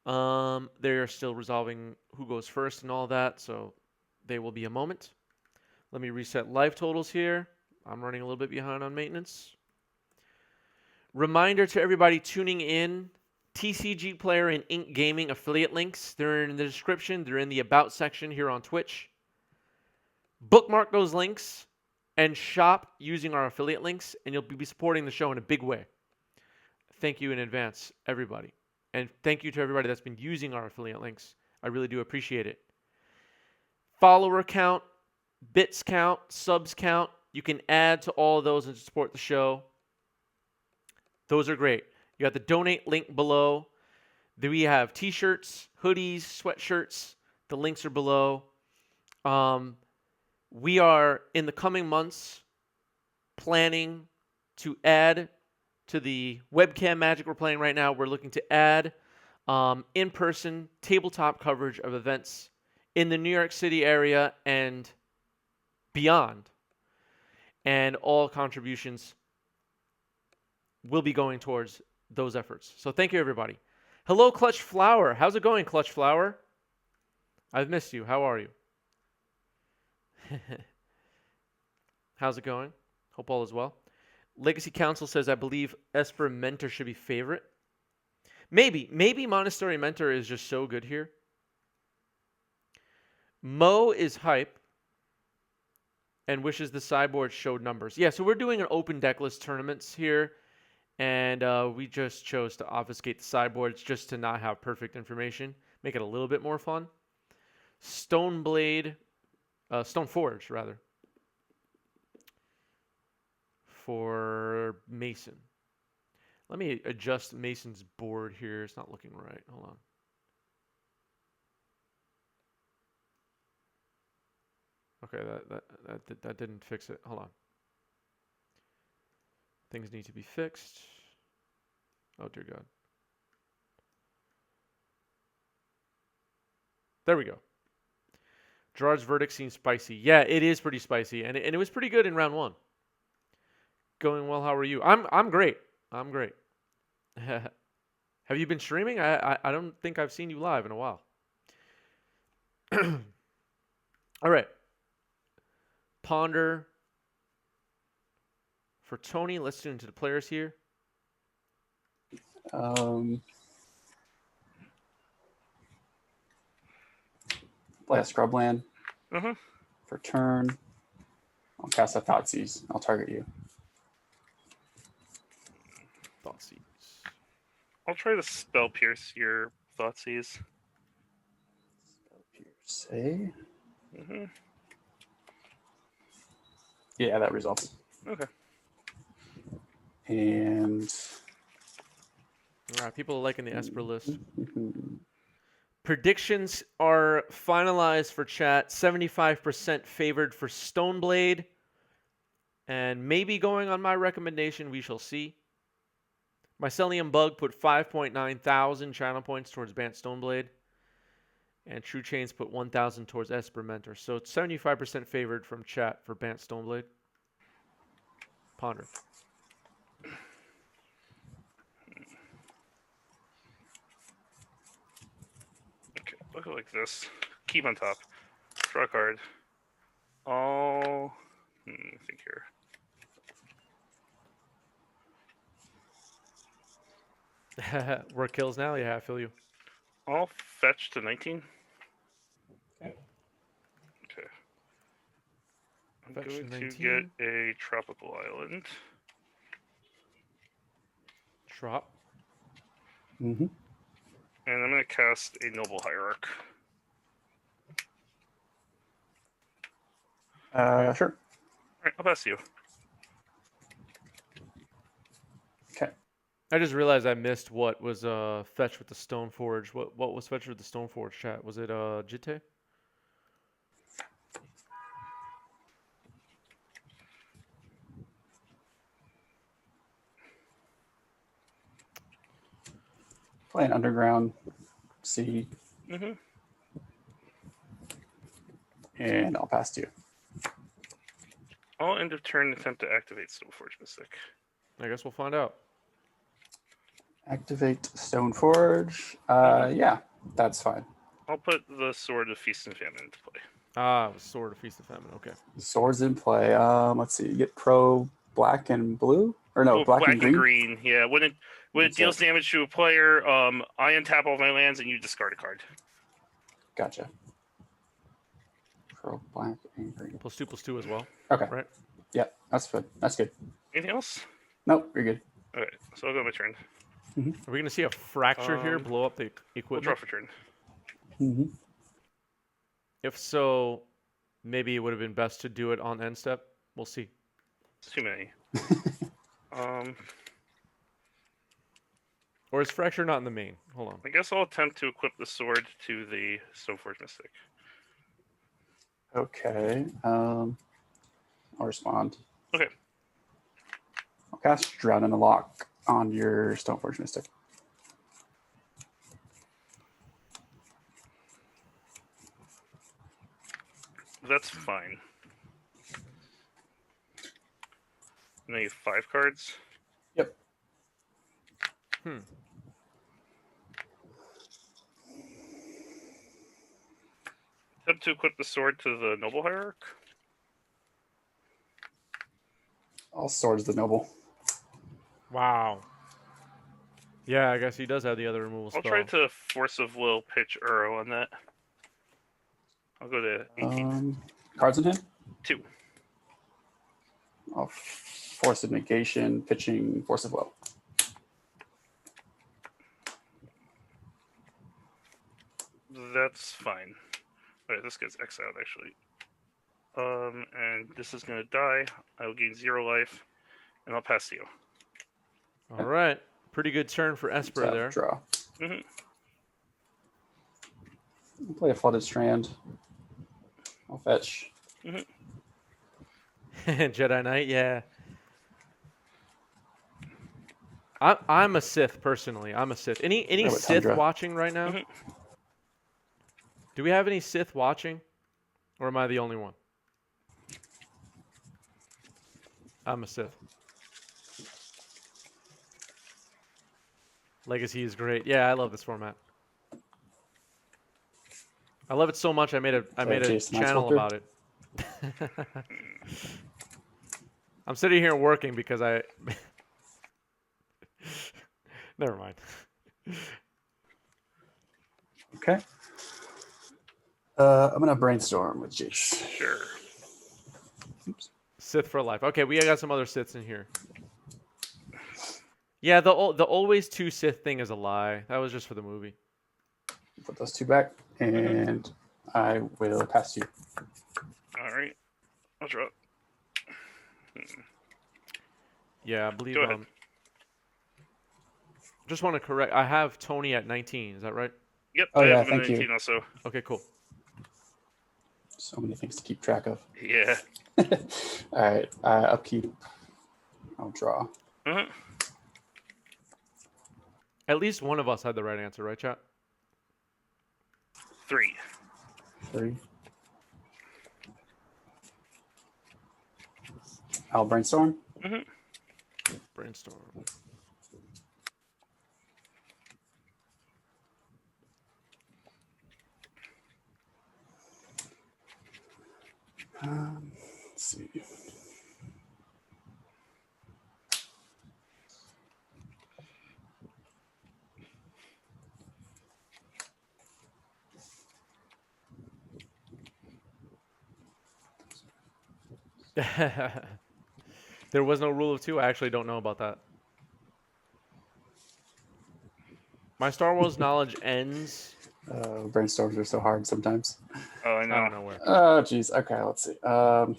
They're still resolving who goes first and all that, so they will be a moment. Let me reset live totals here. I'm running a little bit behind on maintenance. Reminder to everybody tuning in, TCG Player and Ink Gaming affiliate links. They're in the description. They're in the About section here on Twitch. Bookmark those links and shop using our affiliate links, and you'll be supporting the show in a big way. Thank you in advance, everybody. And thank you to everybody that's been using our affiliate links. I really do appreciate it. Follower count, bits count, subs count. You can add to all of those and support the show. Those are great. You got the donate link below. Then we have t-shirts, hoodies, sweatshirts. The links are below. We are, in the coming months, planning to add to the webcam magic we're playing right now. We're looking to add in-person tabletop coverage of events in the New York City area and beyond. And all contributions will be going towards those efforts. So thank you, everybody. Hello, Clutch Flower. How's it going, Clutch Flower? I've missed you. How are you? How's it going? Hope all is well. Legacy Council says, I believe Esper Mentor should be favorite. Maybe Monastery Mentor is just so good here. Mo is hype and wishes the sideboard showed numbers. Yeah, so we're doing an open decklist tournaments here, and we just chose to obfuscate the sideboards just to not have perfect information, make it a little bit more fun. Stoneblade, Stoneforge rather, for Mason. Let me adjust Mason's board here. It's not looking right. Hold on. Okay, that didn't fix it. Hold on. Things need to be fixed. Oh, dear God. There we go. Gerard's verdict seems spicy. Yeah, it is pretty spicy, and it was pretty good in round one. Going well. How are you? I'm great. I'm great. Have you been streaming? I don't think I've seen you live in a while. All right. Ponder for Tony. Let's tune into the players here. Play a Scrubland for turn. I'll cast a Thoughtseize. I'll target you. Thoughtseize. I'll try to Spell Pierce your Thoughtseize. Spell Pierce, eh? Yeah, that resolves. Okay. And all right, people are liking the Esper list. Predictions are finalized for chat. 75% favored for Stoneblade. And maybe going on my recommendation, we shall see. Mycelium Bug put 5.9 thousand channel points towards Bant Stoneblade. And True Chains put 1,000 towards Esper Mentor. So it's 75% favored from chat for Bant Stoneblade. Ponder. Okay, look like this. Keep on top. Draw a card. All. I think here. Work kills now? Yeah, I feel you. I'll fetch to 19. Okay. I'm going to get a tropical island. Trop. Mm-hmm. And I'm going to cast a Noble Hierarch. Sure. All right, I'll pass you. Okay. I just realized I missed what was fetch with the Stoneforge. What was fetch with the Stoneforge chat? Was it Jitte? Play an Underground Sea. Mm-hmm. And I'll pass to you. I'll end of turn attempt to activate Stoneforge Mystic. I guess we'll find out. Activate Stoneforge. Yeah, that's fine. I'll put the Sword of Feast and Famine into play. Ah, Sword of Feast of Famine. Okay. Swords in play. Let's see. You get pro black and blue, or no, Oh, black and green. Yeah, when it deals damage to a player, I untap all my lands and you discard a card. Gotcha. Pro black and green. +2/+2 as well. Okay. Right. Yeah, that's good. That's good. Anything else? Nope, you're good. Okay, so I'll go my turn. Are we gonna see a fracture here blow up the We'll equipment? draw for turn. Mm-hmm. If so, maybe it would have been best to do it on end step. We'll see. It's too many. Or is fracture not in the main? Hold on. I guess I'll attempt to equip the sword to the Stoneforge Mystic. Okay. I'll respond. Okay. I'll cast Drown in the Lock on your Stoneforge Mystic. That's fine. Now you have 5 cards. Yep. Attempt to equip the sword to the Noble Hierarch. All swords the noble. Wow. Yeah, I guess he does have the other removal I'll spell. try to Force of Will pitch Uro on that. I'll go to 18. Cards in hand? 2. I'll Force of Negation, pitching Force of Will. That's fine. Alright, this gets exiled actually. And this is gonna die. I will gain 0 life, and I'll pass to you. All right. Pretty good turn for Esper Tap, there. Draw. Mm-hmm. I'll play a Flooded Strand. I'll fetch. Jedi Knight, yeah. I'm a Sith personally. I'm a Sith. Any Yeah, with Sith Tundra. watching right now? Mhm. Do we have any Sith watching, or am I the only one? I'm a Sith. Legacy is great. Yeah, I love this format. I love it so much. I made a Jason channel Ice about it. I'm sitting here working because I. Never mind. Okay. I'm gonna brainstorm with Jace. Sure. Oops. Sith for life. Okay, we got some other Siths in here. Yeah, the always two Sith thing is a lie. That was just for the movie. Put those 2 back, and I will pass to you. Alright. I'll draw. Yeah, I believe. Go ahead. Just want to correct. I have Tony at 19. Is that right? Yep, Oh, I yeah, have thank you. 19 also. Okay, cool. So many things to keep track of. Yeah. All right. Upkeep. I'll draw. Mhm. At least one of us had the right answer, right, chat? 3. 3. I'll brainstorm. Brainstorm. Let's see. There was no rule of 2. I actually don't know about that. My Star Wars knowledge ends. Brainstorms are so hard sometimes. Oh, I I know. don't know where. Oh, geez. Okay, let's see. I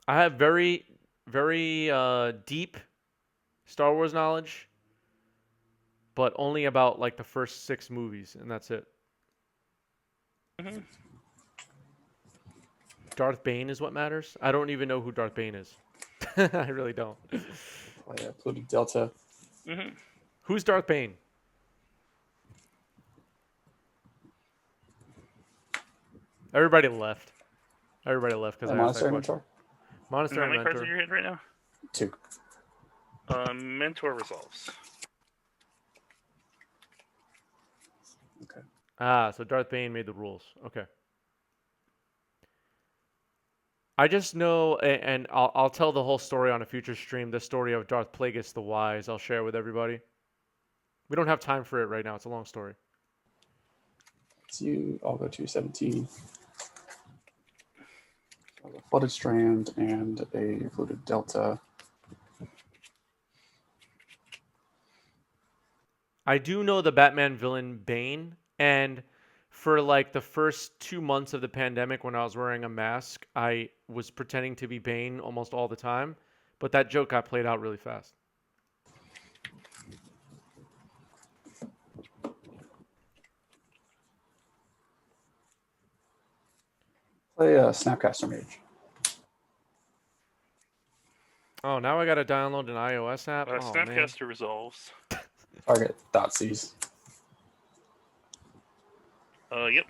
have very, very deep Star Wars knowledge, but only about like the first 6 movies, and that's it. Darth Bane is what matters. I don't even know who Darth Bane is. I really don't. Play a Polluted Delta. Who's Darth Bane? Everybody left. Everybody left because I asked that Monastery question. Mentor. How Monastery many cards Mentor. are in your hand right now? 2. Mentor resolves. Ah, so Darth Bane made the rules. Okay. I just know, and I'll tell the whole story on a future stream. The story of Darth Plagueis the Wise. I'll share with everybody. We don't have time for it right now. It's a long story. It's you. I'll go to 17. A flooded strand and a floated delta. I do know the Batman villain Bane, and for like the first 2 months of the pandemic when I was wearing a mask, I was pretending to be Bane almost all the time, but that joke got played out really fast. Play a Snapcaster Mage. Oh, now I gotta download an iOS app. Oh man. Snapcaster resolves. Target Thoughtseize. Yep.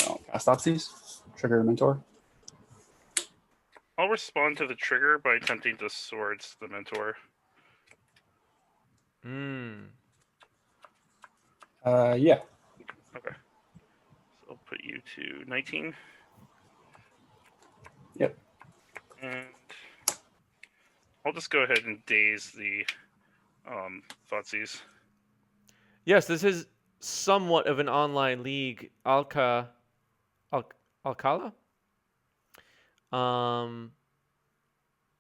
I'll cast Thoughtseize. Trigger Mentor. I'll respond to the trigger by attempting to swords the mentor. Yeah. Okay. So I'll put you to 19. Yep. And I'll just go ahead and daze the Thoughtseize. Yes, this is somewhat of an online league. Alcala.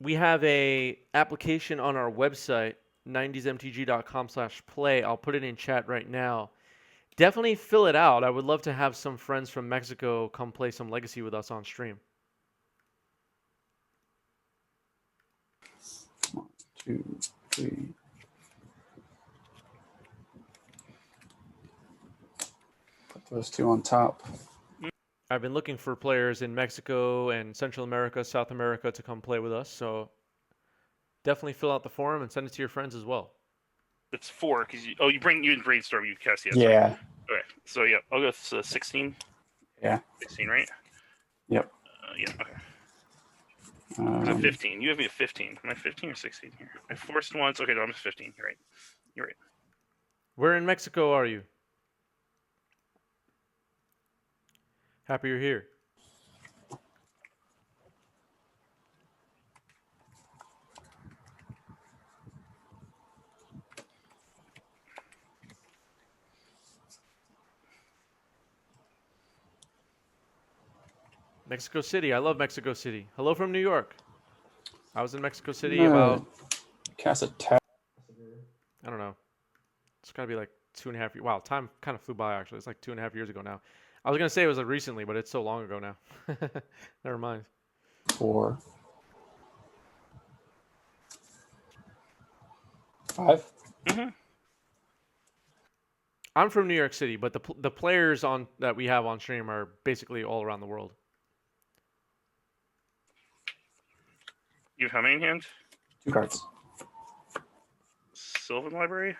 We have a application on our website, 90smtg.com/play. I'll put it in chat right now. Definitely fill it out. I would love to have some friends from Mexico come play some Legacy with us on stream. 1, 2, 3. Put those two on top. I've been looking for players in Mexico and Central America, South America to come play with us. So definitely fill out the forum and send it to your friends as well. It's 4 because you didn't brainstorm. You cast the Esper. Yeah. Okay. So yeah, I'll go with 16. Yeah. 16, right? Yep. Yeah. Okay. So 15. You have me at 15. Am I 15 or 16 here? I forced once. Okay, no, I'm 15. You're right. You're right. Where in Mexico are you? Happy you're here. Mexico City. I love Mexico City. Hello from New York. I was in Mexico City about... Cast a tap. I don't know. It's got to be like 2.5 years. Wow, time kind of flew by, actually. It's like 2.5 years ago now. I was going to say it was like recently, but it's so long ago now. Never mind. 4. 5. Mm-hmm. I'm from New York City, but the players that we have on stream are basically all around the world. You have how many in hand? 2 cards. Sylvan Library?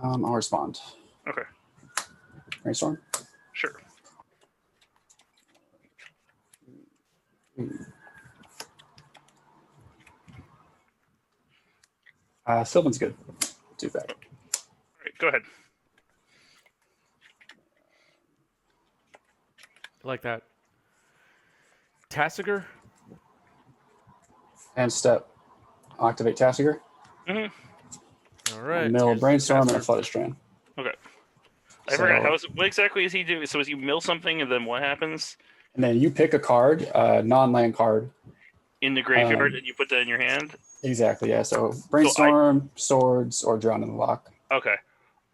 I'll respond. Okay. Brainstorm. Sure. Sylvan's good. Do that. All right, go ahead. I like that. Tassiger? And step. I'll activate Tassiger. Mm-hmm. All right. Mill a Brainstorm and a Flooded Strand. Okay. I forgot. What exactly is he doing? So is you mill something and then what happens? And then you pick a card, non-land card. In the graveyard and you put that in your hand? Exactly, yeah. So Brainstorm, Swords, or Drown in the Lock. Okay.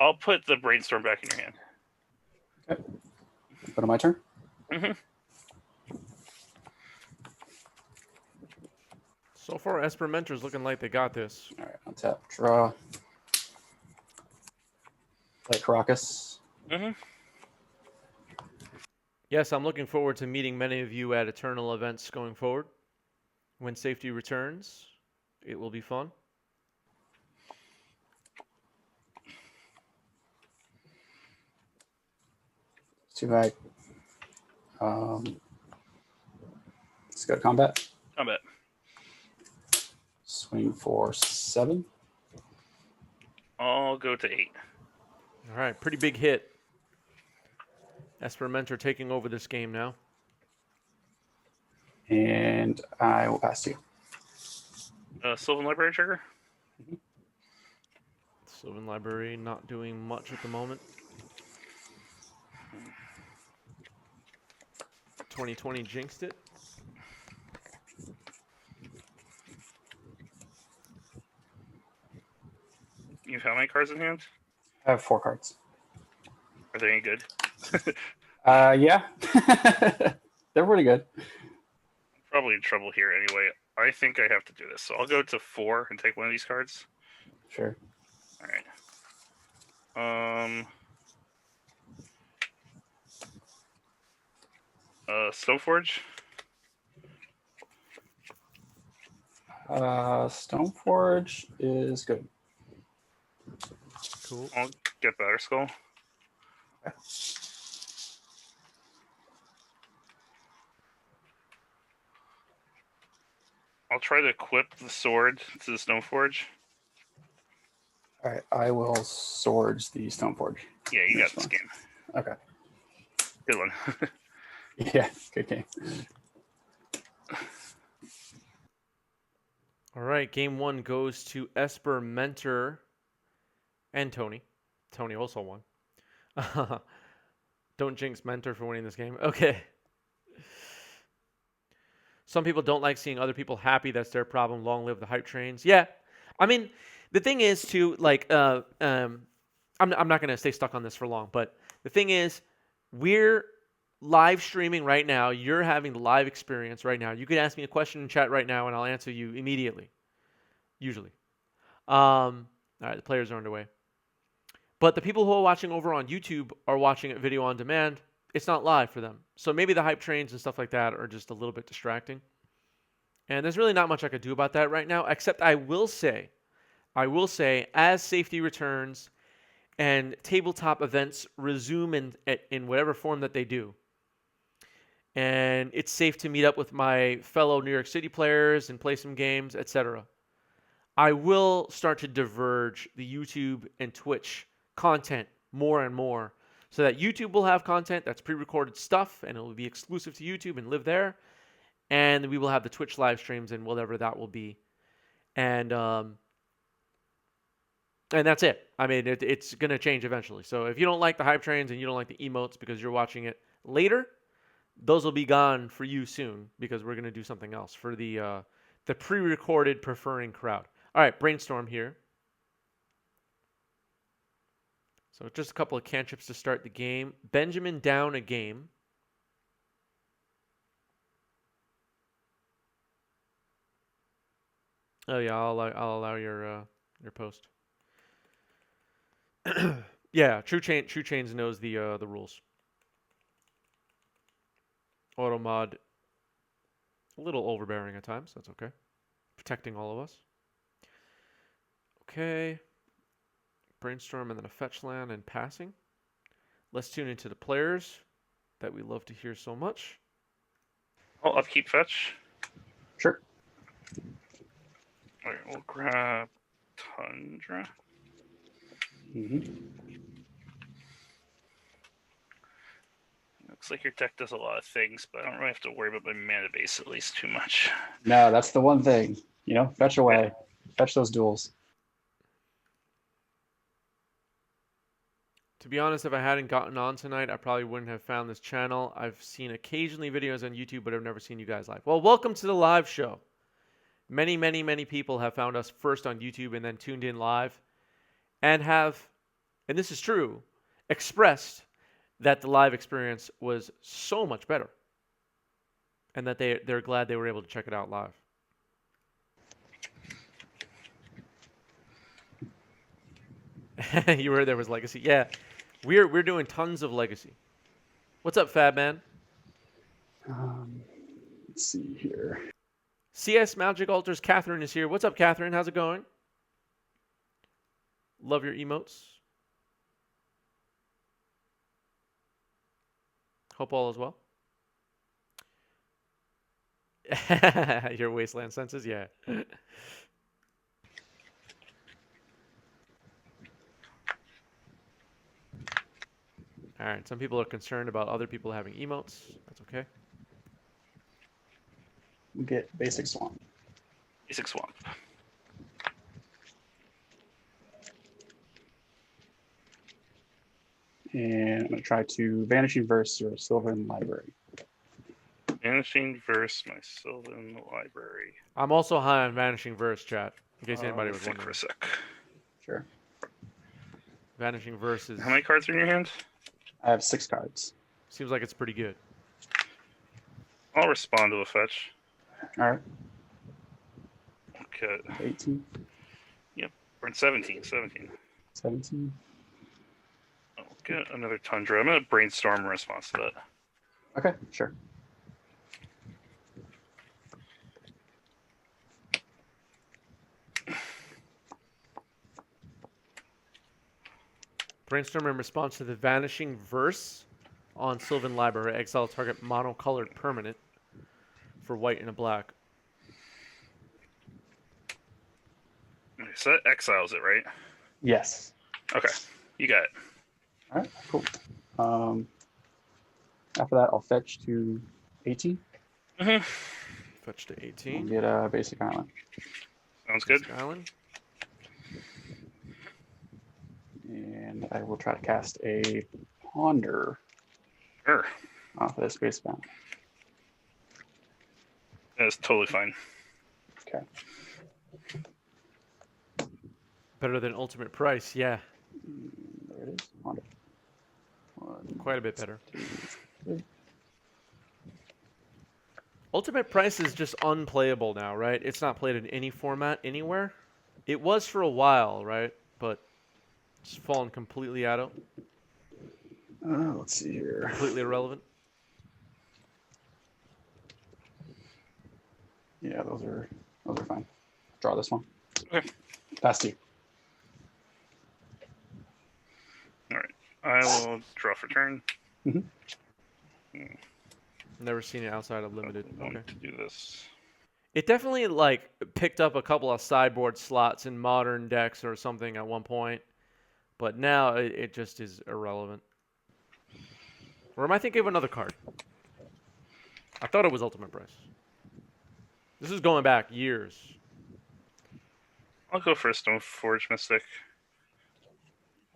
I'll put the Brainstorm back in your hand. Okay. Put on my turn. Mm-hmm. So far, Esper Mentor's looking like they got this. All right, I'll tap, draw. Play Caracas. Mm-hmm. Yes, I'm looking forward to meeting many of you at Eternal events going forward. When safety returns, it will be fun. Too bad. Let's go to combat. Combat. Swing for 7. I'll go to 8. All right, pretty big hit. Esper Mentor taking over this game now. And I will pass to you. Sylvan Library trigger. Sylvan Library not doing much at the moment. 2020 jinxed it. You have how many cards in hand? I have 4 cards. Are they any good? Yeah. They're pretty good. Probably in trouble here anyway. I think I have to do this. So I'll go to 4 and take one of these cards. Sure. All right. Stoneforge. Stoneforge is good. Cool. I'll get Batter Skull. Okay. I'll try to equip the sword to the Stoneforge. All right, I will Swords the Stoneforge. Yeah, you got That's this fine. game. Okay. Good one. Yeah, good game. All right, game 1 goes to Esper Mentor and Tony. Tony also won. Don't jinx Mentor for winning this game. Okay. Some people don't like seeing other people happy. That's their problem. Long live the hype trains. Yeah. I mean, the thing is too, like, I'm not gonna stay stuck on this for long, but the thing is, we're live streaming right now. You're having the live experience right now. You can ask me a question in chat right now, and I'll answer you immediately. Usually. All right, the players are underway. But the people who are watching over on YouTube are watching it video on demand. It's not live for them. So maybe the hype trains and stuff like that are just a little bit distracting. And there's really not much I could do about that right now, except I will say, as safety returns and tabletop events resume in whatever form that they do, and it's safe to meet up with my fellow New York City players and play some games, etc., I will start to diverge the YouTube and Twitch content more and more so that YouTube will have content that's pre-recorded stuff and it will be exclusive to YouTube and live there. And we will have the Twitch live streams and whatever that will be. And that's it. I mean, it's going to change eventually. So if you don't like the hype trains and you don't like the emotes because you're watching it later, those will be gone for you soon because we're going to do something else for the pre-recorded preferring crowd. All right, brainstorm here. So just a couple of cantrips to start the game. Benjamin down a game. Oh yeah, I'll allow your post. Yeah, True Chains knows the rules. Auto mod, a little overbearing at times. That's okay. Protecting all of us. Okay. Brainstorm and then a fetch land and passing. Let's tune into the players that we love to hear so much. I'll upkeep fetch. Sure. All right, we'll grab Tundra. Looks like your deck does a lot of things, but I don't really have to worry about my mana base at least too much. No, that's the one thing. You know, fetch away. Fetch those duels. To be honest, if I hadn't gotten on tonight, I probably wouldn't have found this channel. I've seen occasionally videos on YouTube, but I've never seen you guys live. Well, welcome to the live show. Many, many, many people have found us first on YouTube and then tuned in live and have, and this is true, expressed that the live experience was so much better and that they're glad they were able to check it out live. You heard there was Legacy. Yeah, we're doing tons of Legacy. What's up, Fab Man? Let's see here. CS Magic Altars Catherine is here. What's up, Catherine? How's it going? Love your emotes. Hope all is well. Your wasteland senses, yeah. All right. Some people are concerned about other people having emotes. That's okay. We get basic swamp. Basic swamp. And I'm going to try to Vanishing Verse your Sylvan Library. Vanishing verse my Sylvan Library. I'm also high on Vanishing Verse, chat. In case anybody was Think for wondering. a sec. Sure. Vanishing Verse is How many cards are in your hand? I have 6 cards. seems like it's pretty good. I'll respond to a fetch. All right. Okay. 18, We're in 17. 17. I'll get another Tundra. I'm going to brainstorm a response to that. Okay, sure. Brainstorm in response to the Vanishing Verse on Sylvan Library. Exile target monocolored permanent for white and a black. Okay, so that exiles it, right? Yes. Okay. You got it. All right, cool. After that, I'll fetch to 18. Fetch to I'll 18. get a basic island. Sounds good. Basic Island. And I will try to cast a Ponder Sure. off of this base bound. That's totally fine. Okay. Better than Ultimate Price, yeah. There it is. Ponder. 1, Quite a bit better. 2, 3. Ultimate Price is just unplayable now, right? It's not played in any format anywhere. It was for a while, right? But it's fallen completely out of. Let's see here. Completely irrelevant. Yeah, those are fine. Draw this one. Okay. Pass 2. All right. I will draw for turn. Never seen it outside of limited. I want Okay. to do this. It definitely like picked up a couple of sideboard slots in modern decks or something at one point, but now it just is irrelevant. Or am I thinking of another card? I thought it was Ultimate Price. This is going back years. I'll go for a Stoneforge Mystic.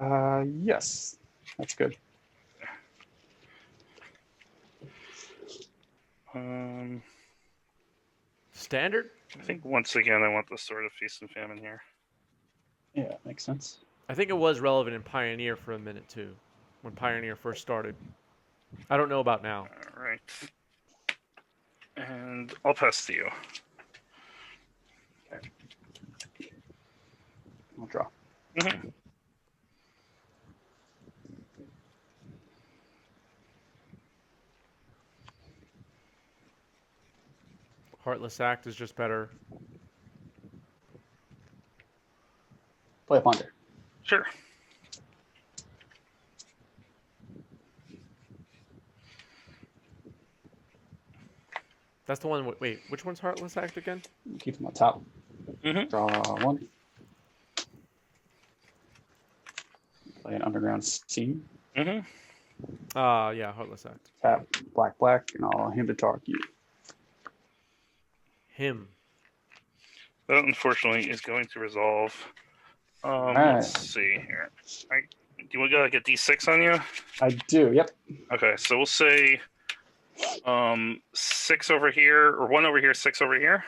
Yes, that's good. Standard? I think once again I want the Sword of Feast and Famine here. Yeah, makes sense. I think it was relevant in Pioneer for a minute too, when Pioneer first started. I don't know about now. All right. And I'll pass to you. Okay. I'll draw. Heartless Act is just better. Play a Ponder. Sure. That's the one. Wait, which one's Heartless Act again? Keep them on top. Mm-hmm. Draw 1. Play an Underground Sea. Mm-hmm. Yeah, Heartless Act. Tap black, and I'll him to target you. Him. That unfortunately is going to resolve. Alright. Let's see here. Do we got like a D6 on you? I do. Yep. Okay, so we'll say 6 over here, or 1 over here, 6 over here.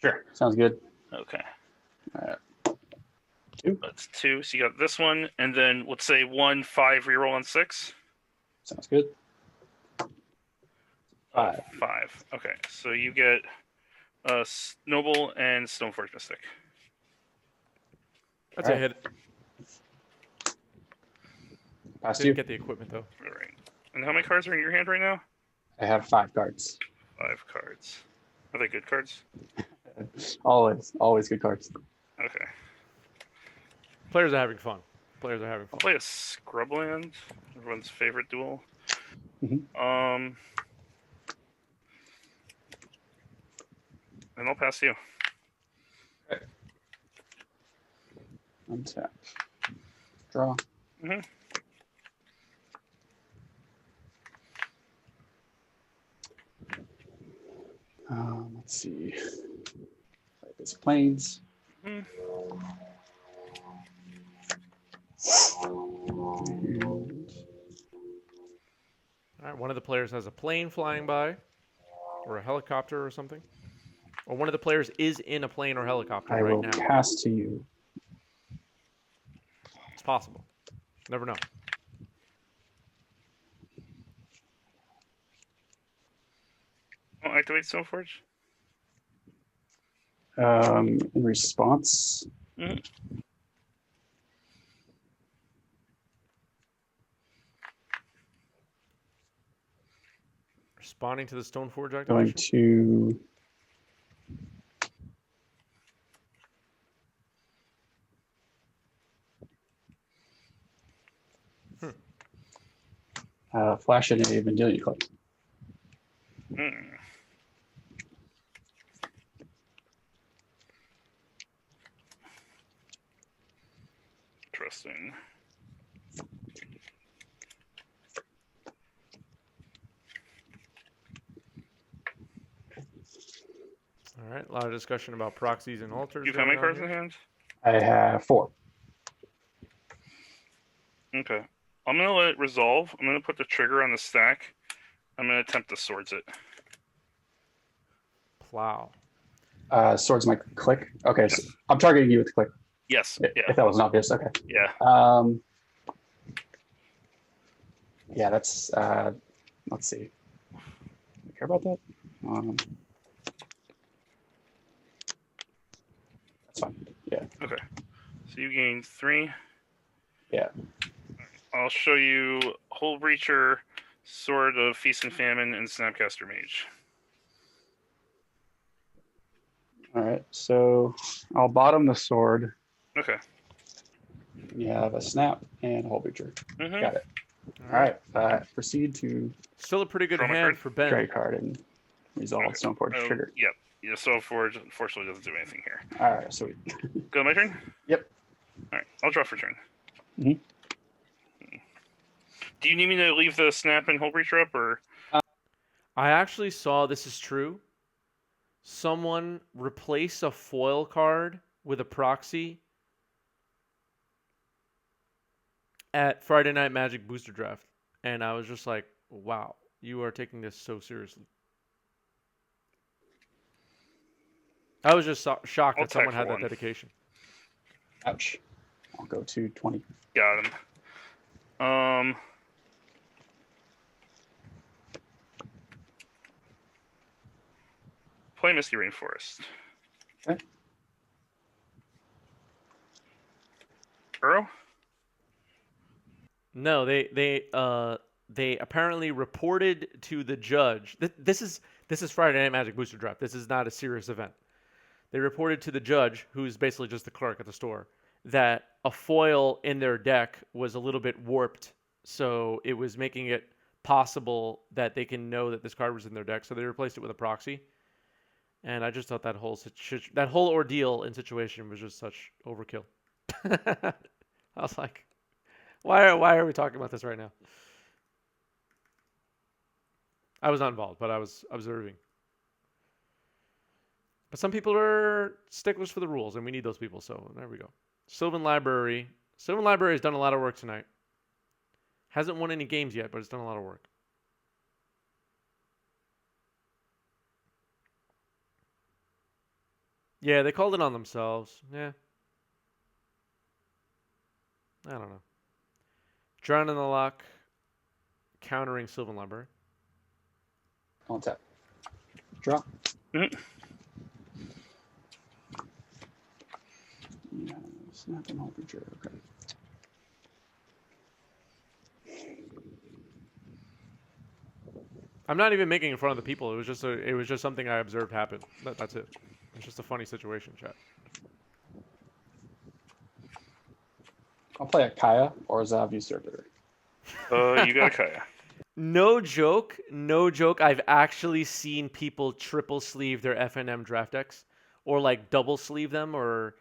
Sure. Sounds good. Okay. All right. 2. That's 2. So you got this one, and then let's say 1, 5, reroll on 6. Sounds good. 5. 5. Okay, so you get Noble and Stoneforge Mystic. That's All a right. hit. Pass Didn't you. get the equipment though. All right. And how many cards are in your hand right now? I have 5 cards. 5 cards. Are they good cards? Always good cards. Okay. Players are having fun. Players are having I'll fun. play a Scrubland, everyone's favorite duel. Mhm. And I'll pass you. Untap. Draw. Mhm. Let's see. Right, this planes. Mhm. And All right, one of the players has a plane flying by, or a helicopter or something. Or one of the players is in a plane or helicopter I right will now. pass to you. It's possible. Never know. Oh, activate Stoneforge. In response, Mhm. Responding to the Stoneforge going activation. to flash in a Vendilion Club. Mm. Interesting. All right, a lot of discussion about proxies and altars. You have how many going on cards in here. hand? I have 4. Okay. I'm gonna let it resolve. I'm gonna put the trigger on the stack. I'm gonna attempt to swords it. Plow. Swords might click. Okay, Yes. so I'm targeting you with click. Yes. Yeah. If that wasn't obvious, okay. Yeah. Yeah, that's. Let's see. Do you care about that? That's fine. Yeah. Okay. So you gain 3. Yeah. I'll show you Hole Breacher, Sword of Feast and Famine, and Snapcaster Mage. All right. So I'll bottom the sword. Okay. You have a snap and a hole breacher. Mm-hmm. Got it. All right. All right. Proceed to Still a pretty good Draw my hand card. for Ben. draw a card and resolve Okay. Stoneforge trigger. Yep. Yeah, Stoneforge unfortunately doesn't do anything here. All right. Sweet. Go my turn? Yep. Alright, I'll draw for turn. Mhm. Do you need me to leave the snap and Hole Breacher up, or? I actually saw this is true. Someone replace a foil card with a proxy at Friday Night Magic Booster Draft, and I was just like, "Wow, you are taking this so seriously." I was just shocked I'll that someone attack had for that one. dedication. Ouch. I'll go to 20. Got him. Play Misty Rainforest. Okay. Burrow? No, they apparently reported to the judge. This is Friday Night Magic Booster Draft. This is not a serious event. They reported to the judge, who's basically just the clerk at the store, that a foil in their deck was a little bit warped, so it was making it possible that they can know that this card was in their deck. So they replaced it with a proxy. And I just thought that whole ordeal and situation was just such overkill. I was like, why are we talking about this right now? I was not involved, but I was observing. But some people are sticklers for the rules, and we need those people. So there we go. Sylvan Library. Sylvan Library has done a lot of work tonight. Hasn't won any games yet, but it's done a lot of work. Yeah, they called it on themselves. Yeah. I don't know. Drown in the Lock. Countering Sylvan Library. On tap. Draw. Mm-hmm. Yeah, snap and hole breacher. Okay. I'm not even making it fun of the people. It was just something I observed happen. That's it. It's just a funny situation, chat. I'll play a Kaya or a Zav Servitor. You got a Kaya. No joke. I've actually seen people triple sleeve their FNM draft decks, or like double sleeve them, or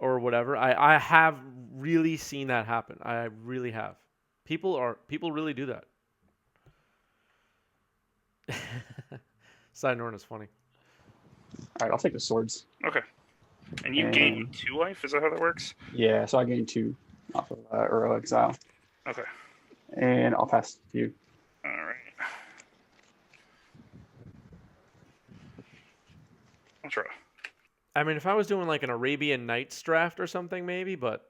whatever. I have really seen that happen. I really have. People really do that. Side Norn is funny. All right, I'll take the swords. Okay. And you gain 2 life? Is that how that works? Yeah, so I gain 2 off of Uro Exile. Okay. And I'll pass to you. All right. I'll try. I mean, if I was doing like an Arabian Nights draft or something, maybe, but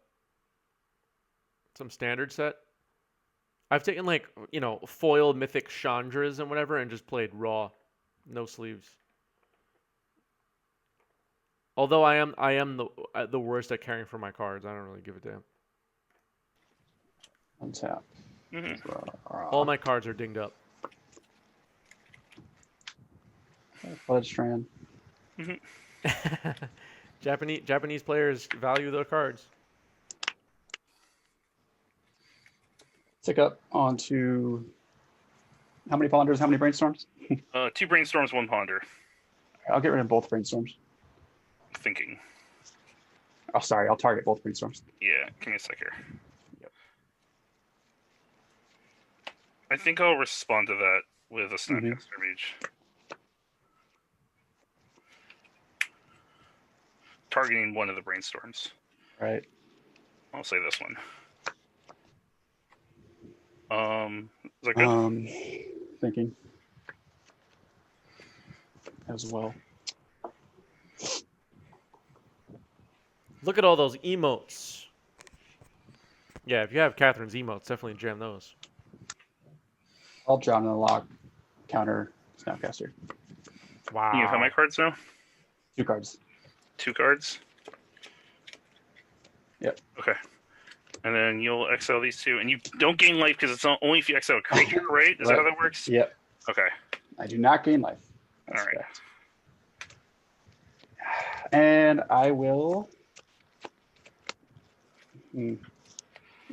some standard set. I've taken like, foil mythic Chandras and whatever and just played raw. No sleeves. Although I am the worst at caring for my cards. I don't really give a damn. Untap. All my cards are dinged up. Flood Strand. Japanese players value their cards. Tick up onto how many Ponders, how many Brainstorms? 2 Brainstorms, 1 Ponder. I'll get rid of both Brainstorms. Thinking. Oh, sorry, I'll target both Brainstorms. Yeah, give me a sec here. Yep. I think I'll respond to that with a Snapcaster Mage. Targeting one of the Brainstorms. Right. I'll say this one. Is that good? Thinking. As well. Look at all those emotes. Yeah, if you have Catherine's emotes, definitely jam those. I'll John and Lock counter Snapcaster. Wow. You have how many cards now? 2 cards. 2 cards? Yep. Okay. And then you'll exile these 2, and you don't gain life because it's only if you exile a creature, right? Is that how that works? Yep. Okay. I do not gain life. That's all right. correct. And I will.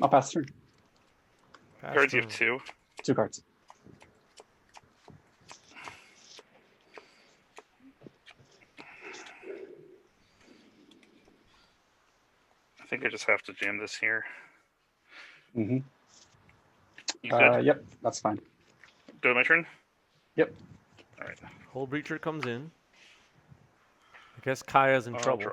I'll pass turn. Cards you have 2. 2 cards. I think I just have to jam this here. Mm-hmm. You good? Yep, that's fine. Go to my turn? Yep. All right. Whole Breacher comes in. I guess Kaya's in trouble. Draw.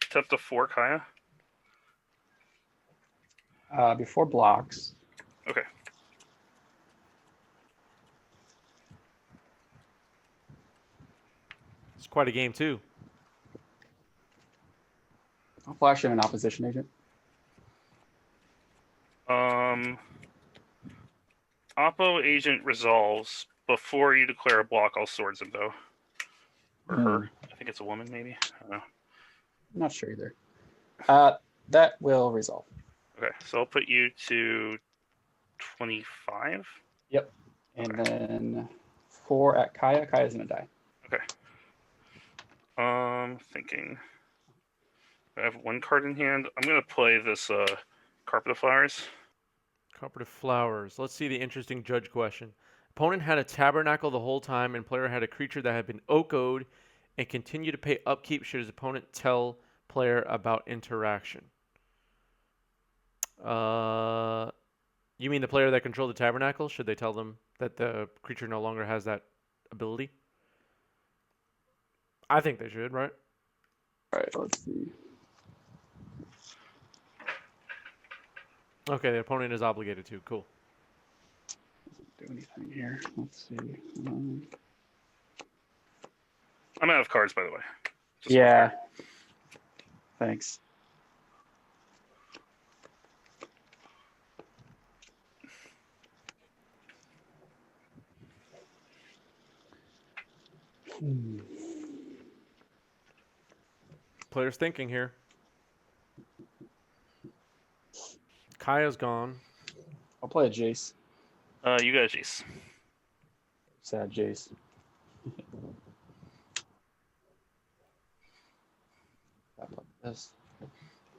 Tap to 4 Kaya. Before blocks. Okay. It's quite a game, too. I'll flash in an opposition agent. Oppo agent resolves before you declare a block. All swords him though, or her. I think it's a woman, maybe. I don't know. I'm not sure either. That will resolve. Okay, so I'll put you to 25. Yep. And then 4 at Kaya. Kaya's gonna die. Okay. Thinking. I have 1 card in hand. I'm gonna play this Carpet of Flowers. Carpet of Flowers. Let's see the interesting judge question. Opponent had a Tabernacle the whole time, and player had a creature that had been Okoed and continue to pay upkeep should his opponent tell player about interaction. You mean the player that controlled the Tabernacle? Should they tell them that the creature no longer has that ability? I think they should, right? All right, let's see. Okay, the opponent is obligated to. Cool. Do anything here? Let's see. I'm out of cards, by the way. Just Yeah. Thanks. Player's thinking here. Kaya's gone. I'll play a Jace. You got a Jace. Sad Jace. This.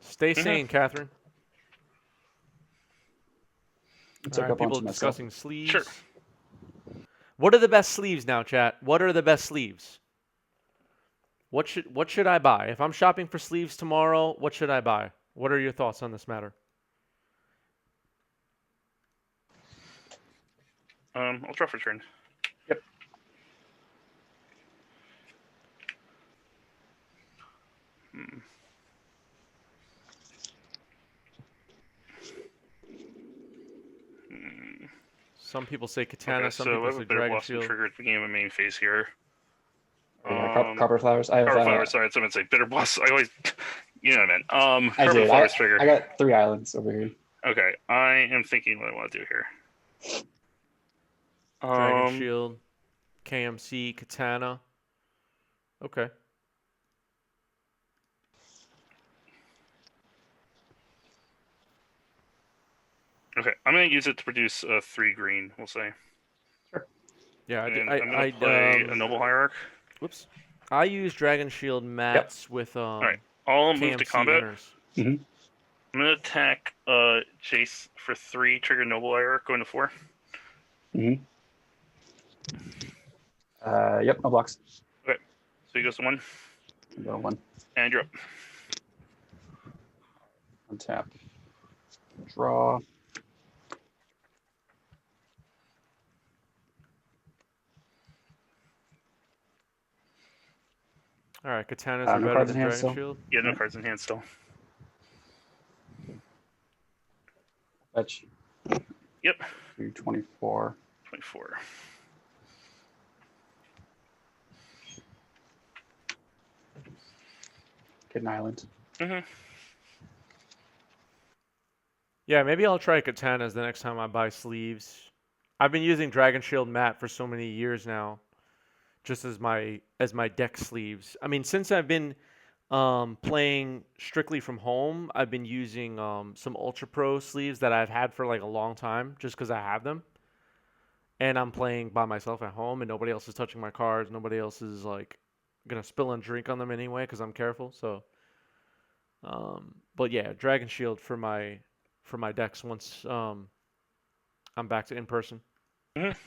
Stay sane, Catherine. Take All right, up people onto discussing myself. sleeves. Sure. What are the best sleeves now, chat? What are the best sleeves? What should I buy? If I'm shopping for sleeves tomorrow, what should I buy? What are your thoughts on this matter? I'll draw for turn. Hmm. Hmm. Some people say Katana, Okay, some so I people have say a Bitter Dragon Blossom Shield. trigger at the beginning of my main phase here. Yeah, copper flowers. I have. Copper Flowers, sorry, someone say Bitter Blossom. I always, you know what I meant. I Copper did. Flowers trigger. I got 3 islands over here. Okay, I am thinking what I want to do here. Dragon Shield, KMC, Katana. Okay. Okay, I'm gonna use it to produce 3 green. We'll say. Yeah, And I'm gonna play a Noble Hierarch. Whoops. I use Dragon Shield mats with All right, I'll move to KMC combat. Inners. Mm-hmm. I'm gonna attack Jace for 3, trigger Noble Hierarch, going to 4. Mm-hmm. Yep, no blocks. Okay, so he goes to 1. Go 1. And you're up. Untap. Draw. All right, Katanas are no better cards than in hand Dragon still. Shield. Yeah, no cards in hand still. Fetch. Yep. 224. 24. Kidden Island. Mm-hmm. Yeah, maybe I'll try Katanas the next time I buy sleeves. I've been using Dragon Shield mat for so many years now, just as my deck sleeves. I mean, since I've been playing strictly from home, I've been using some Ultra Pro sleeves that I've had for like a long time, just because I have them. And I'm playing by myself at home, and nobody else is touching my cards. Nobody else is like gonna spill and drink on them anyway, because I'm careful. So, but yeah, Dragon Shield for my decks once I'm back to in person. Mm-hmm.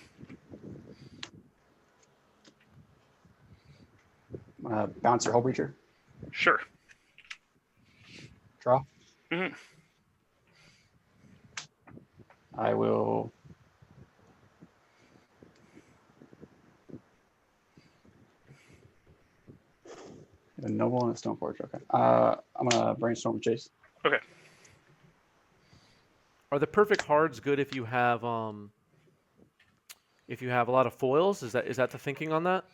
Bounce your Hull Breacher. Sure. Draw. Mm-hmm. I will. A Noble and a Stoneforge. Okay. I'm gonna brainstorm with Chase. Okay. Are the perfect hards good if you have a lot of foils? Is that the thinking on that?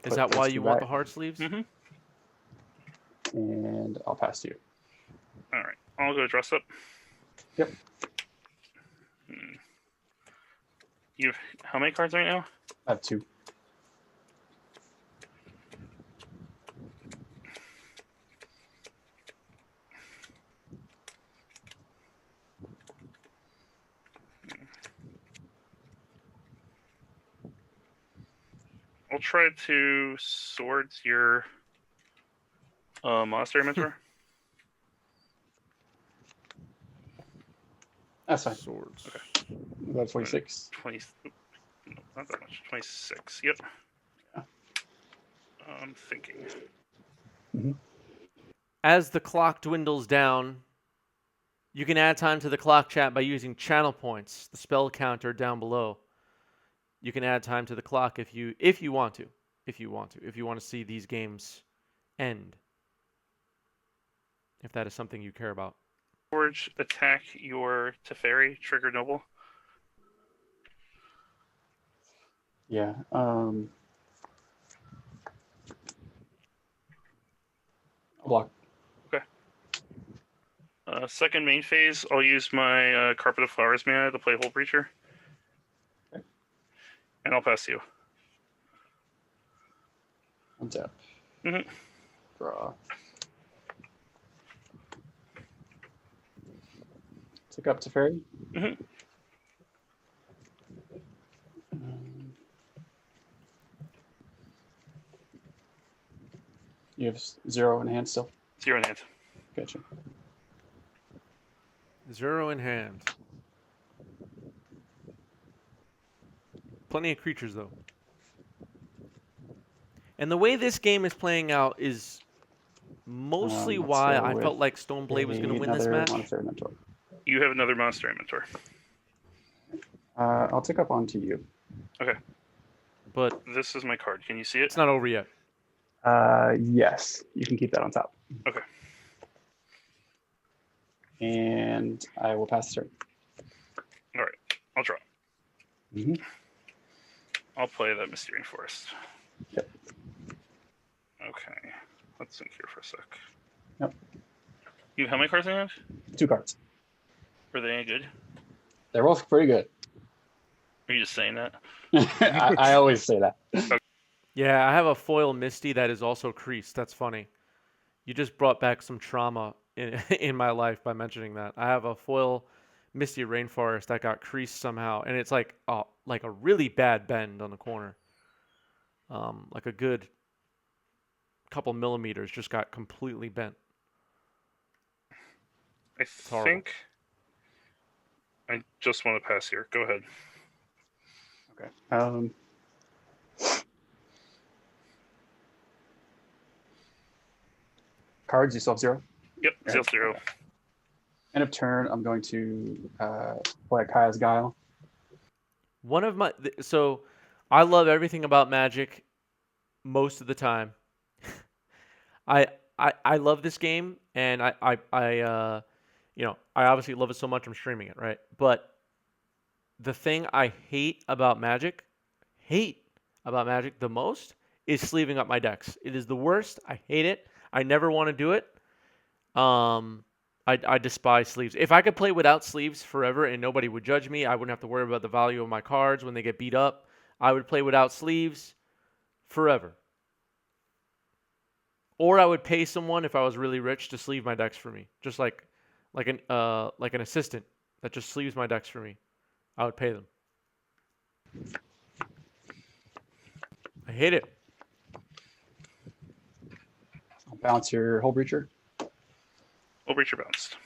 Is that why you want the hard sleeves? Mm-hmm. And I'll pass to you. All right. I'll go dress up. Yep. You have how many cards right now? I have 2. I'll try to swords your Monastery Mentor. That's fine. Swords. Okay. About 26. 20. No, not that much. 26. Yep. Yeah. I'm thinking. Mm-hmm. As the clock dwindles down, you can add time to the clock chat by using channel points, the spell counter down below. You can add time to the clock if you want to. If you want to see these games end. If that is something you care about. Forge, attack your Teferi, trigger Noble. Yeah. I'll block. Okay. Second main phase, I'll use my Carpet of Flowers mana to play Hull Breacher. Okay. And I'll pass to you. Untap. Mm-hmm. Draw. Tick up to Fairy. Mm-hmm. You have 0 in hand still? 0 in hand. Gotcha. 0 in hand. Plenty of creatures, though. And the way this game is playing out is mostly Let's why go I with felt like Stoneblade was going to win this another match. Monastery Mentor. You have another Monastery Mentor. I'll tick up onto you. Okay. But This is my card. Can you see it? it's not over yet. Yes, you can keep that on top. Okay. And I will pass the turn. All right. I'll draw. Mm-hmm. I'll play the Mysterious Forest. Yep. Okay. Let's think here for a sec. Yep. You how many cards in hand? 2 cards. Were they any good? They're both pretty good. Are you just saying that? I always say that. Yeah, I have a foil Misty that is also creased. That's funny. You just brought back some trauma in in my life by mentioning that. I have a foil Misty Rainforest that got creased somehow, and it's like a really bad bend on the corner. Like a good couple millimeters just got completely bent. I think I just want to pass here. Go ahead. Okay. Cards, you still have 0? Yep, Right. 0/0. Okay. End of turn, I'm going to play Kaya's Guile. One of my so I love everything about Magic most of the time. I I love this game, and I I obviously love it so much I'm streaming it, right? But the thing I hate about Magic the most is sleeving up my decks. It is the worst. I hate it. I never want to do it. I despise sleeves. If I could play without sleeves forever and nobody would judge me, I wouldn't have to worry about the value of my cards when they get beat up. I would play without sleeves forever. Or I would pay someone if I was really rich to sleeve my decks for me, just like an assistant that just sleeves my decks for me. I would pay them. I hate it. I'll bounce your Hull Breacher. We'll breach your bounced.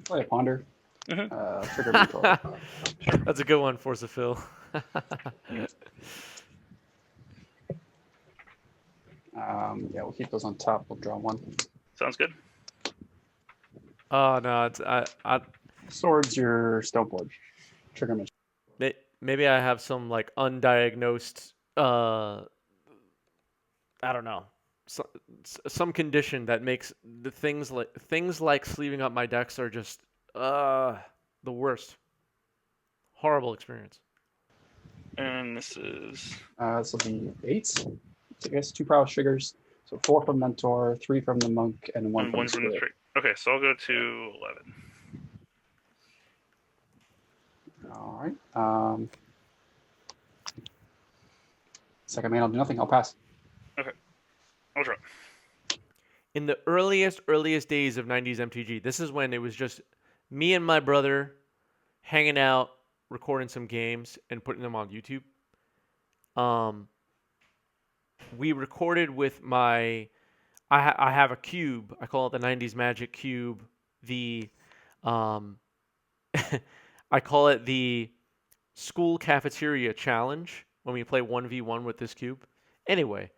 Play a Ponder. Mm-hmm. Trigger Mentor. That's a good one, Force of Phil. Yeah, we'll keep those on top. We'll draw 1. Sounds good. Oh no, it's Swords your Stoneblade. Trigger Mentor. maybe I have some like undiagnosed I don't know, some condition that makes the things like sleeving up my decks are just the worst. Horrible experience. And this is This will be 8. So I guess 2 prowess triggers. So 4 from Mentor, 3 from the Monk, and 1 from the Spirit. trick. Okay, so I'll go to 11. All right. Second main, I'll do nothing. I'll pass. Okay, I'll draw. In the earliest days of 90s MTG, this is when it was just me and my brother hanging out, recording some games, and putting them on YouTube. We recorded with my... I have a cube. I call it the 90s Magic Cube. I call it the school cafeteria challenge when we play 1v1 with this cube. Anyway,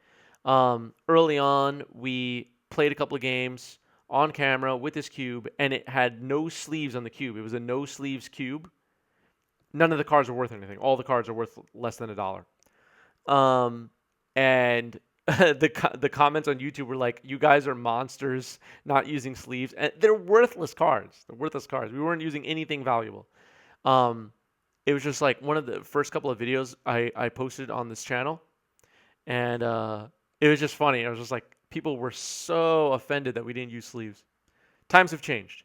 early on, we played a couple of games on camera with this cube, and it had no sleeves on the cube. It was a no sleeves cube. None of the cards are worth anything. All the cards are worth less than $1. And the comments on YouTube were like, "You guys are monsters, not using sleeves." And they're worthless cards. They're worthless cards. We weren't using anything valuable. It was just like one of the first couple of videos I posted on this channel, and it was just funny. I was just like, people were so offended that we didn't use sleeves. Times have changed.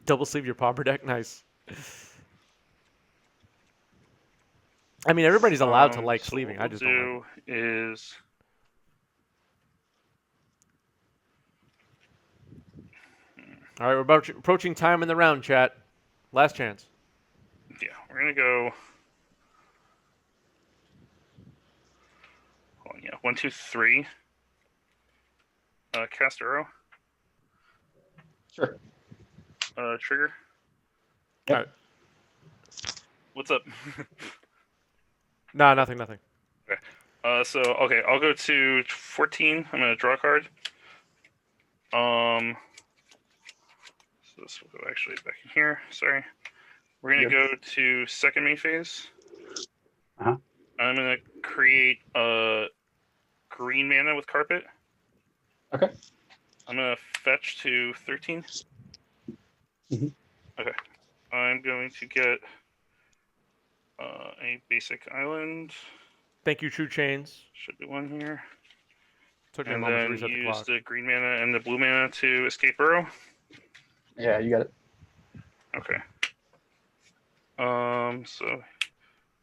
Double sleeve your pauper deck, nice. I mean, everybody's allowed to like sleeving. I just don't like it. Is all right, we're about approaching time in the round, chat. Last chance. yeah, we're gonna go. Oh yeah, 1, 2, 3. Cast arrow. Sure. Trigger. Yep. All right. What's up? No, nothing. Okay. Okay, I'll go to 14. I'm gonna draw a card. So this will go actually back in here. Sorry. We're gonna go to second main phase. Uh-huh. I'm gonna create a green mana with carpet. Okay. I'm gonna fetch to 13. Mhm. Okay. I'm going to get a basic island. Thank you, True Chains. Should be one here. Took me a And moment to then reset the use clock. the green mana and the blue mana to escape burrow. Yeah, you got it. Okay. So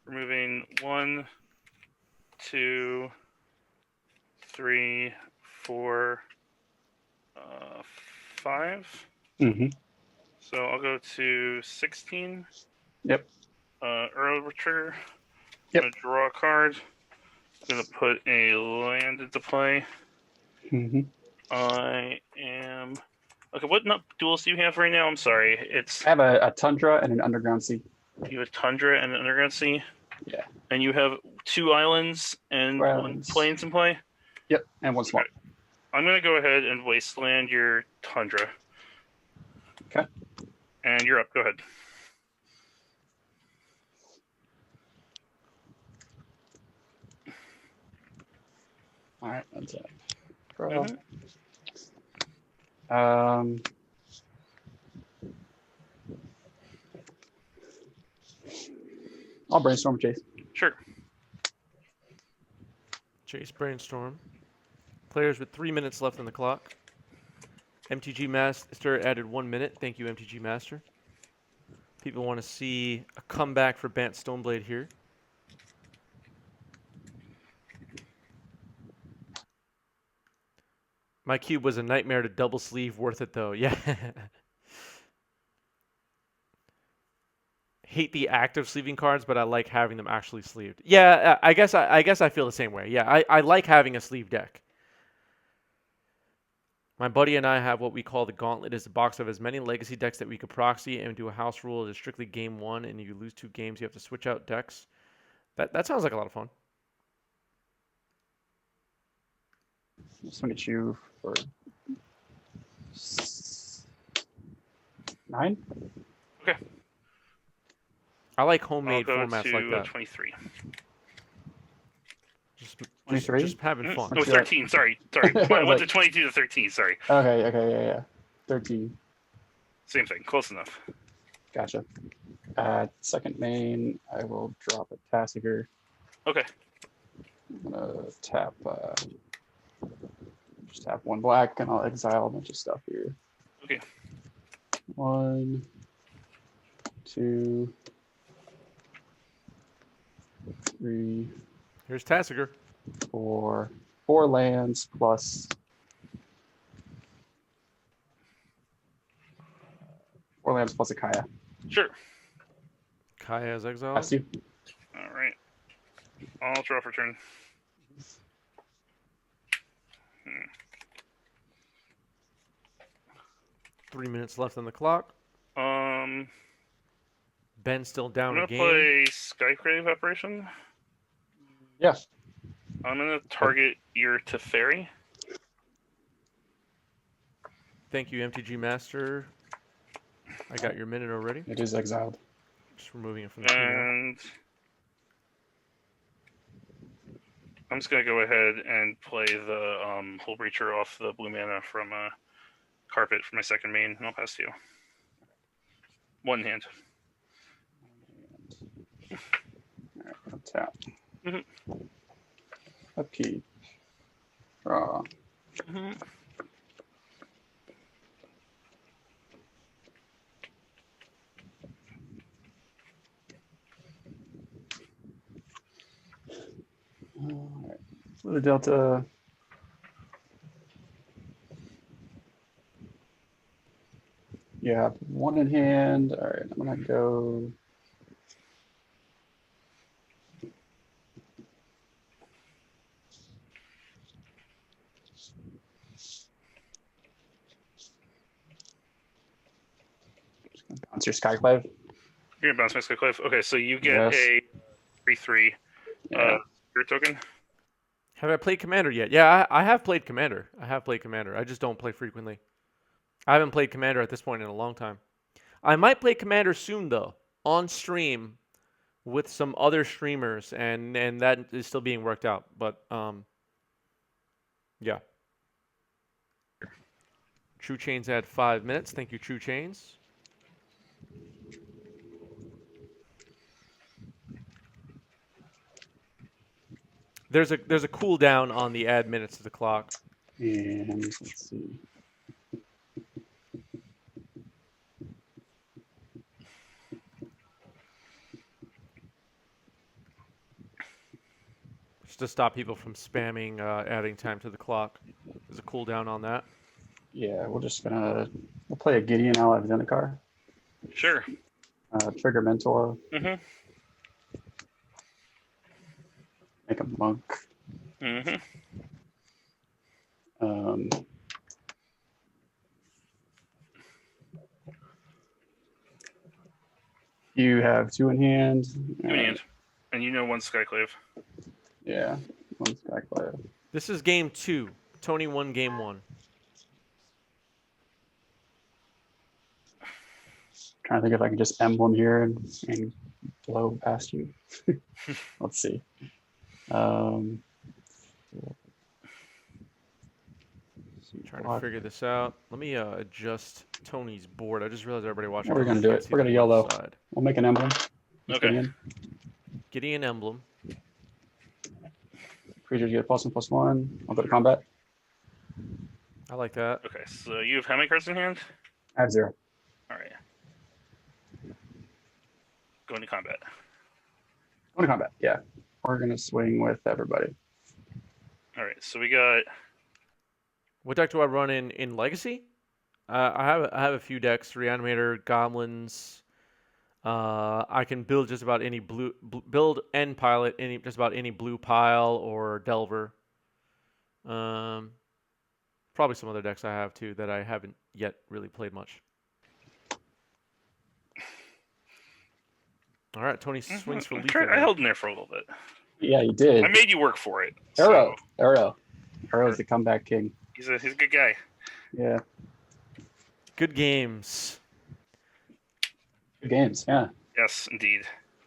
removing 1, 2, 3, 4, 5. Mm-hmm. So I'll go to 16. Yep. Earl trigger. Yep. I'm gonna draw a card. I'm gonna put a land into play. Mm-hmm. I am. Okay, what duels do you have right now? I'm sorry. It's I have a Tundra and an Underground Sea. you have a Tundra and an Underground Sea. Yeah. And you have 2 islands and 1 plains in play. Yep, and 1 swamp. Okay. I'm gonna go ahead and wasteland your Tundra. Okay. And you're up. Go ahead. All right, that's it. Mhm. I'll brainstorm Chase. Sure. Chase Brainstorm. Players with 3 minutes left on the clock. MTG Master added 1 minute. Thank you, MTG Master. People want to see a comeback for Bant Stoneblade here. My cube was a nightmare to double sleeve. Worth it though. Yeah. Hate the act of sleeving cards, but I like having them actually sleeved. Yeah, I guess I feel the same way. Yeah, I like having a sleeve deck. My buddy and I have what we call the Gauntlet. It's a box of as many legacy decks that we could proxy and do a house rule. It is strictly game 1, and you lose 2 games. You have to switch out decks. That sounds like a lot of fun. Just want to get you for 9. Okay. I like I'll homemade go formats to like that. 23. Just 23? just having fun. Oh, 13. Sorry. I went to 22 to 13. Sorry. Okay, yeah. 13. Same thing. Close enough. Gotcha. Second main, I will drop a Tassiger. Okay. I'm gonna tap, just tap 1 black, and I'll exile a bunch of stuff here. Okay. 1, 2, 3, Here's Tassiger. 4 lands plus 4 lands plus a Kaya. Sure. Kaya's exiled. That's you. All right. I'll draw for turn. 3 minutes left on the clock. Ben's still I'm down gonna a game. play Skycrave Apparition. Yes. I'm gonna target your Teferi. Thank you, MTG Master. I got your minute already. It is exiled. Just removing it from the queue now. And I'm just gonna go ahead and play the Hull Breacher off the blue mana from Carpet for my second main, and I'll pass to you. 1 hand. All right, I'll tap. Mhm. Upkeep. Draw. Mm-hmm. All right. For the Delta. You have 1 in hand. All right, I'm gonna go. Bounce your Skyclave. You're gonna bounce my Skyclave. Okay, so you get Yes. a 3/3 Yeah. spirit token. Have I played Commander yet? Yeah, I have played Commander. I just don't play frequently. I haven't played Commander at this point in a long time. I might play Commander soon, though. on stream with some other streamers, and that is still being worked out. But yeah. True Chains had 5 minutes. Thank you, True Chains. There's a cooldown on the add minutes to the clock. And let's see. Just to stop people from spamming adding time to the clock. There's a cooldown on that. Yeah, we'll play a Gideon ally Zendikar. Sure. Trigger Mentor. Mm-hmm. Make a monk. Mm-hmm. You have 2 in hand. And you know one Skyclave. Yeah, 1 Skyclave. This is game 2. Tony won game 1. Trying to think if I can just emblem here and blow past you. Let's see. Trying to figure this out. Let me adjust Tony's board. I just realized everybody watching. We're gonna do it. We're gonna yellow. We'll make an emblem. Okay. Gideon emblem. Creatures get +1/+1. I'll go to combat. I like that. Okay, so you have how many cards in hand? I have 0. All right. Going to combat. Going to combat. Yeah, we're gonna swing with everybody. All right, so we got. What deck do I run in Legacy? I have a few decks: Reanimator, Goblins. I can build just about any build and pilot just about any blue pile or Delver. Probably some other decks I have too that I haven't yet really played much. All right, Tony swings for lethal. I held in there for a little bit. Yeah, you did. I made you work for it. Arrow's the comeback king. He's a good guy. Yeah. Good games. Good games. Yeah. Yes, indeed.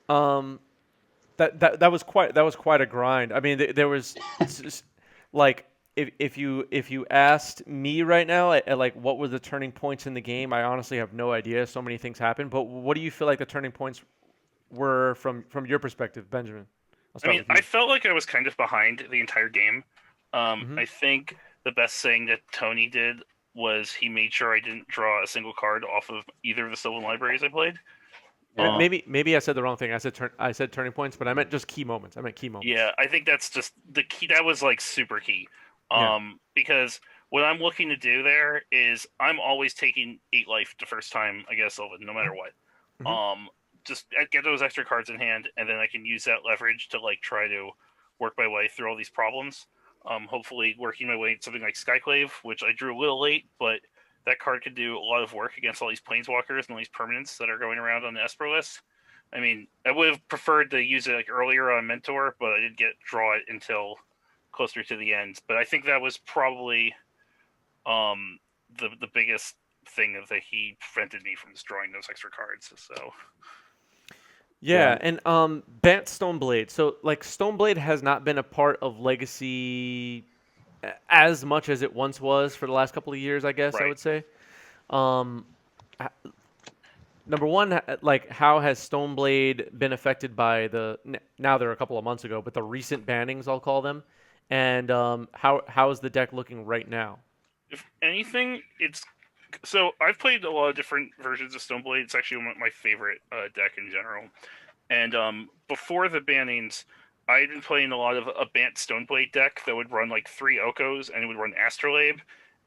That was quite a grind. I mean, there was like if you asked me right now, like what were the turning points in the game, I honestly have no idea. So many things happened. But what do you feel like the turning points were from your perspective, Benjamin? I felt like I was kind of behind the entire game. I think the best thing that Tony did was he made sure I didn't draw a single card off of either of the Sylvan libraries I played. Maybe I said the wrong thing. I said turning points, but I meant just key moments. I meant key moments. Yeah, I think that's just the key. That was like super key. Because what I'm looking to do there is I'm always taking 8 life the first time I get a Sylvan, no matter what. Just get those extra cards in hand, and then I can use that leverage to like try to work my way through all these problems. Hopefully working my way to something like Skyclave, which I drew a little late, but that card could do a lot of work against all these planeswalkers and all these permanents that are going around on the Esper list. I mean, I would have preferred to use it like earlier on Mentor, but I didn't draw it until closer to the end. But I think that was probably the biggest thing that he prevented me from just drawing those extra cards. So yeah, and Bant Stoneblade. So like Stoneblade has not been a part of Legacy as much as it once was for the last couple of years, I guess. Right. I would say. Number one, like how has Stoneblade been affected by now they're a couple of months ago, but the recent bannings, I'll call them, and how is the deck looking right now? If anything, so I've played a lot of different versions of Stoneblade. It's actually my favorite deck in general. And before the bannings, I had been playing a lot of a Bant Stoneblade deck that would run like 3 Okos, and it would run Astrolabe.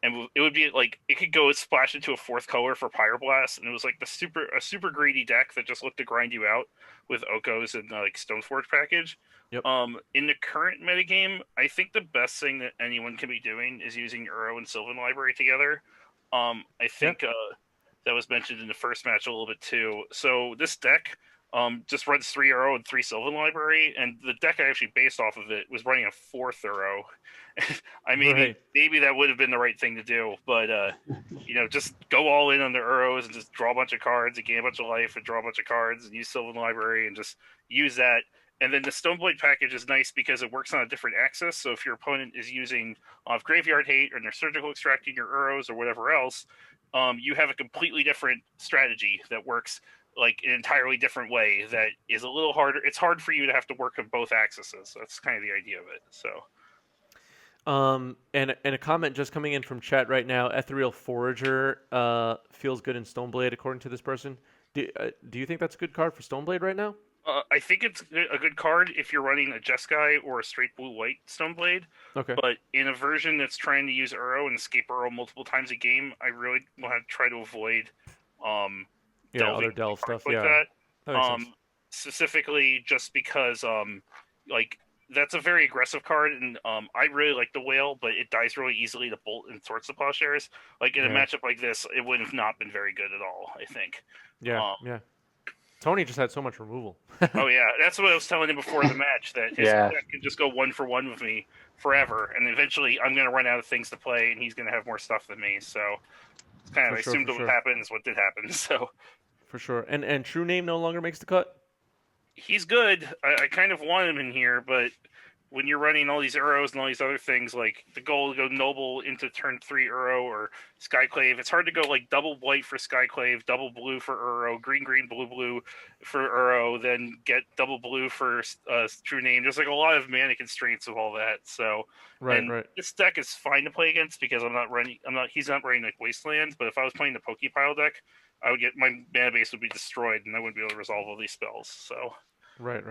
And it would be like it could go splash into a 4th color for Pyroblast, and it was like a super greedy deck that just looked to grind you out with Okos and like Stoneforge package. Yep. In the current metagame, I think the best thing that anyone can be doing is using Uro and Sylvan Library together. I think that was mentioned in the first match a little bit too. So this deck, just runs 3 Uro and 3 Sylvan Library, and the deck I actually based off of it was running a 4th Uro. Maybe that would have been the right thing to do, but just go all in on the Uros and just draw a bunch of cards and gain a bunch of life and draw a bunch of cards and use Sylvan Library and just use that. And then the Stoneblade package is nice because it works on a different axis. So if your opponent is using Graveyard Hate or they're surgical extracting your Uros or whatever else, you have a completely different strategy that works like an entirely different way that is a little harder. It's hard for you to have to work on both axes. So that's kind of the idea of it. So. And a comment just coming in from chat right now. Ethereal Forager feels good in Stoneblade, according to this person. Do you think that's a good card for Stoneblade right now? I think it's a good card if you're running a Jeskai or a straight blue-white Stoneblade. Okay. But in a version that's trying to use Uro and escape Uro multiple times a game, I really want to try to avoid other delve stuff. Like that that. Makes sense. Specifically just because like that's a very aggressive card, and I really like the whale, but it dies really easily to bolt and Swords to Plowshares. Like in a matchup like this, it would have not been very good at all, I think. Yeah. Tony just had so much removal. Oh yeah, that's what I was telling him before the match, that his deck can just go 1-for-1 with me forever, and eventually I'm going to run out of things to play, and he's going to have more stuff than me. So it's kind of I assumed what would happen is what did happen. So for sure, and True Name no longer makes the cut. He's good. I kind of want him in here, but when you're running all these Uros and all these other things, like the goal to go Noble into turn 3 Uro or Skyclave, it's hard to go like double white for Skyclave, double blue for Uro, green, blue for Uro, then get double blue for True Name. There's like a lot of mana constraints of all that. So right. This deck is fine to play against because he's not running like Wasteland, but if I was playing the Pokepile deck, I would get my mana base would be destroyed and I wouldn't be able to resolve all these spells. So right.